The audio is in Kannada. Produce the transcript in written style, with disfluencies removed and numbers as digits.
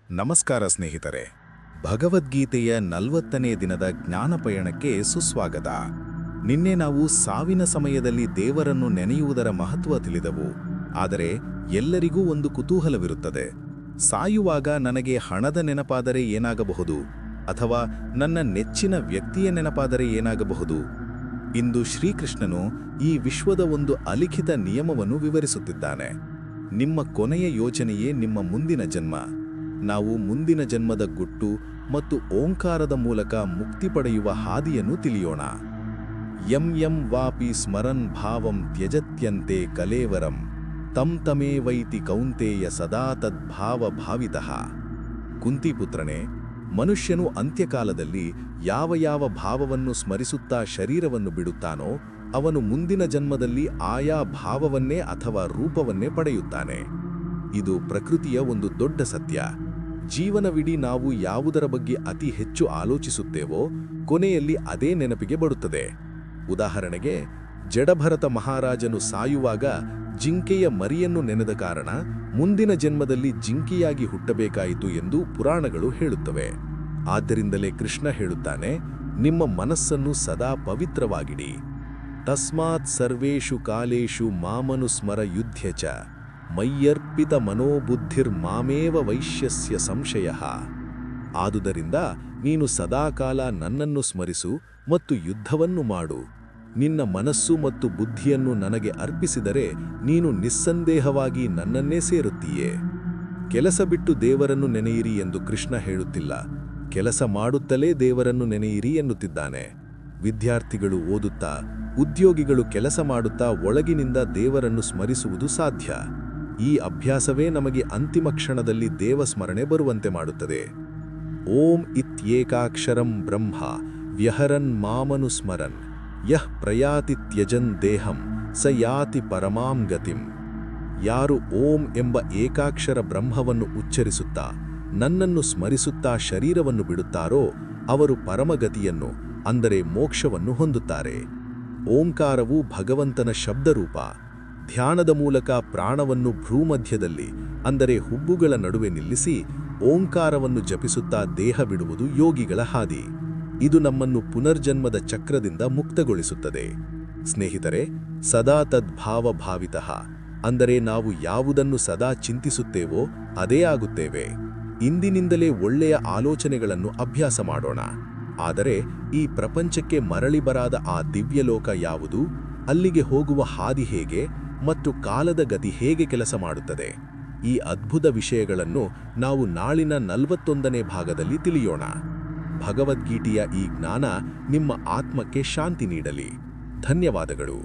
ನಮಸ್ಕಾರ ಸ್ನೇಹಿತರೆ. ಭಗವದ್ಗೀತೆಯ 40ನೇ ದಿನದ ಜ್ಞಾನ ಪಯಣಕ್ಕೆ ಸುಸ್ವಾಗತ. ನಿನ್ನೆ ನಾವು ಸಾವಿನ ಸಮಯದಲ್ಲಿ ದೇವರನ್ನು ನೆನೆಯುವುದರ ಮಹತ್ವ ತಿಳಿದೆವು. ಆದರೆ ಎಲ್ಲರಿಗೂ ಒಂದು ಕುತೂಹಲವಿರುತ್ತದೆ. ಸಾಯುವಾಗ ನನಗೆ ಹಣದ ನೆನಪಾದರೆ ಏನಾಗಬಹುದು, ಅಥವಾ ನನ್ನ ನೆಚ್ಚಿನ ವ್ಯಕ್ತಿಯ ನೆನಪಾದರೆ ಏನಾಗಬಹುದು? ಇಂದು ಶ್ರೀಕೃಷ್ಣನು ಈ ವಿಶ್ವದ ಒಂದು ಅಲಿಖಿತ ನಿಯಮವನ್ನು ವಿವರಿಸುತ್ತಿದ್ದಾನೆ. ನಿಮ್ಮ ಕೊನೆಯ ಯೋಚನೆಯೇ ನಿಮ್ಮ ಮುಂದಿನ ಜನ್ಮ. ನಾವು ಮುಂದಿನ ಜನ್ಮದ ಗುಟ್ಟು ಮತ್ತು ಓಂಕಾರದ ಮೂಲಕ ಮುಕ್ತಿ ಪಡೆಯುವ ಹಾದಿಯನ್ನು ತಿಳಿಯೋಣ. ಯಂ ವಾಪಿ ಸ್ಮರನ್ ಭಾವಂ ತ್ಯಜತ್ಯಂತೆ ಕಲೇವರಂ ತಂ ತಮೇವೈತಿ ಕೌಂತೇಯ ಸದಾ ತದ್ಭಾವ ಭಾವಿತಃ. ಕುಂತಿಪುತ್ರನೇ, ಮನುಷ್ಯನು ಅಂತ್ಯಕಾಲದಲ್ಲಿ ಯಾವ ಭಾವವನ್ನು ಸ್ಮರಿಸುತ್ತಾ ಶರೀರವನ್ನು ಬಿಡುತ್ತಾನೋ ಅವನು ಮುಂದಿನ ಜನ್ಮದಲ್ಲಿ ಆಯಾ ಭಾವವನ್ನೇ ಅಥವಾ ರೂಪವನ್ನೇ ಪಡೆಯುತ್ತಾನೆ. ಇದು ಪ್ರಕೃತಿಯ ಒಂದು ದೊಡ್ಡ ಸತ್ಯ. ಜೀವನವಿಡೀ ನಾವು ಯಾವುದರ ಬಗ್ಗೆ ಅತಿ ಹೆಚ್ಚು ಆಲೋಚಿಸುತ್ತೇವೋ ಕೊನೆಯಲ್ಲಿ ಅದೇ ನೆನಪಿಗೆ ಬರುತ್ತದೆ. ಉದಾಹರಣೆಗೆ, ಜಡಭರತ ಮಹಾರಾಜನು ಸಾಯುವಾಗ ಜಿಂಕೆಯ ಮರಿಯನ್ನು ನೆನೆದ ಕಾರಣ ಮುಂದಿನ ಜನ್ಮದಲ್ಲಿ ಜಿಂಕೆಯಾಗಿ ಹುಟ್ಟಬೇಕಾಯಿತು ಎಂದು ಪುರಾಣಗಳು ಹೇಳುತ್ತವೆ. ಆದ್ದರಿಂದಲೇ ಕೃಷ್ಣ ಹೇಳುತ್ತಾನೆ, ನಿಮ್ಮ ಮನಸ್ಸನ್ನು ಸದಾ ಪವಿತ್ರವಾಗಿಡಿ. ತಸ್ಮಾತ್ ಸರ್ವೇಷು ಕಾಲೇಷು ಮಾಮನುಸ್ಮರ ಯುಧ್ಯ ಚ ಮಯ್ಯರ್ಪಿತ ಮನೋಬುದ್ಧಿರ್ ಮಾಮೇವ ವೈಶ್ಯಸ್ಯ ಸಂಶಯಃ. ಆದುದರಿಂದ ನೀನು ಸದಾಕಾಲ ನನ್ನನ್ನು ಸ್ಮರಿಸು ಮತ್ತು ಯುದ್ಧವನ್ನು ಮಾಡು. ನಿನ್ನ ಮನಸ್ಸು ಮತ್ತು ಬುದ್ಧಿಯನ್ನು ನನಗೆ ಅರ್ಪಿಸಿದರೆ ನೀನು ನಿಸ್ಸಂದೇಹವಾಗಿ ನನ್ನನ್ನೇ ಸೇರುತ್ತೀಯೆ. ಕೆಲಸ ಬಿಟ್ಟು ದೇವರನ್ನು ನೆನೆಯಿರಿ ಎಂದು ಕೃಷ್ಣ ಹೇಳುತ್ತಿಲ್ಲ, ಕೆಲಸ ಮಾಡುತ್ತಲೇ ದೇವರನ್ನು ನೆನೆಯಿರಿ ಎನ್ನುತ್ತಿದ್ದಾನೆ. ವಿದ್ಯಾರ್ಥಿಗಳು ಓದುತ್ತಾ, ಉದ್ಯೋಗಿಗಳು ಕೆಲಸ ಮಾಡುತ್ತಾ ಒಳಗಿನಿಂದ ದೇವರನ್ನು ಸ್ಮರಿಸುವುದು ಸಾಧ್ಯ. ಈ ಅಭ್ಯಾಸವೇ ನಮಗೆ ಅಂತಿಮ ಕ್ಷಣದಲ್ಲಿ ದೇವಸ್ಮರಣೆ ಬರುವಂತೆ ಮಾಡುತ್ತದೆ. ಓಂ ಇತ್ಯೇಕಾಕ್ಷರಂ ಬ್ರಹ್ಮ ವ್ಯಹರನ್ ಮಾಮನುಸ್ಮರನ್ ಯಃ ಪ್ರಯಾತಿ ತ್ಯಜನ್ ದೇಹಂ ಸ ಯಾತಿ ಪರಮಾಂ ಗತಿಂ. ಯಾರು ಓಂ ಎಂಬ ಏಕಾಕ್ಷರ ಬ್ರಹ್ಮವನ್ನು ಉಚ್ಚರಿಸುತ್ತಾ ನನ್ನನ್ನು ಸ್ಮರಿಸುತ್ತಾ ಶರೀರವನ್ನು ಬಿಡುತ್ತಾರೋ ಅವರು ಪರಮಗತಿಯನ್ನು, ಅಂದರೆ ಮೋಕ್ಷವನ್ನು ಹೊಂದುತ್ತಾರೆ. ಓಂಕಾರವು ಭಗವಂತನ ಶಬ್ದರೂಪ. ಧ್ಯಾನದ ಮೂಲಕ ಪ್ರಾಣವನ್ನು ಭ್ರೂಮಧ್ಯದಲ್ಲಿ, ಅಂದರೆ ಹುಬ್ಬುಗಳ ನಡುವೆ ನಿಲ್ಲಿಸಿ ಓಂಕಾರವನ್ನು ಜಪಿಸುತ್ತಾ ದೇಹ ಬಿಡುವುದು ಯೋಗಿಗಳ ಹಾದಿ. ಇದು ನಮ್ಮನ್ನು ಪುನರ್ಜನ್ಮದ ಚಕ್ರದಿಂದ ಮುಕ್ತಗೊಳಿಸುತ್ತದೆ. ಸ್ನೇಹಿತರೆ, ಸದಾ ತದ್ಭಾವ ಭಾವಿತಃ, ಅಂದರೆ ನಾವು ಯಾವುದನ್ನು ಸದಾ ಚಿಂತಿಸುತ್ತೇವೋ ಅದೇ ಆಗುತ್ತೇವೆ. ಇಂದಿನಿಂದಲೇ ಒಳ್ಳೆಯ ಆಲೋಚನೆಗಳನ್ನು ಅಭ್ಯಾಸ ಮಾಡೋಣ. ಆದರೆ ಈ ಪ್ರಪಂಚಕ್ಕೆ ಮರಳಿ ಬರಾದ ಆ ದಿವ್ಯಲೋಕ ಯಾವುದು, ಅಲ್ಲಿಗೆ ಹೋಗುವ ಹಾದಿ ಹೇಗೆ ಮತ್ತು ಕಾಲದ ಗತಿ ಹೇಗೆ ಕೆಲಸ ಮಾಡುತ್ತದೆ, ಈ ಅದ್ಭುತ ವಿಷಯಗಳನ್ನು ನಾವು ನಾಳಿನ 41ನೇ ಭಾಗದಲ್ಲಿ ತಿಳಿಯೋಣ. ಭಗವದ್ಗೀತೆಯ ಈ ಜ್ಞಾನ ನಿಮ್ಮ ಆತ್ಮಕ್ಕೆ ಶಾಂತಿ ನೀಡಲಿ. ಧನ್ಯವಾದಗಳು.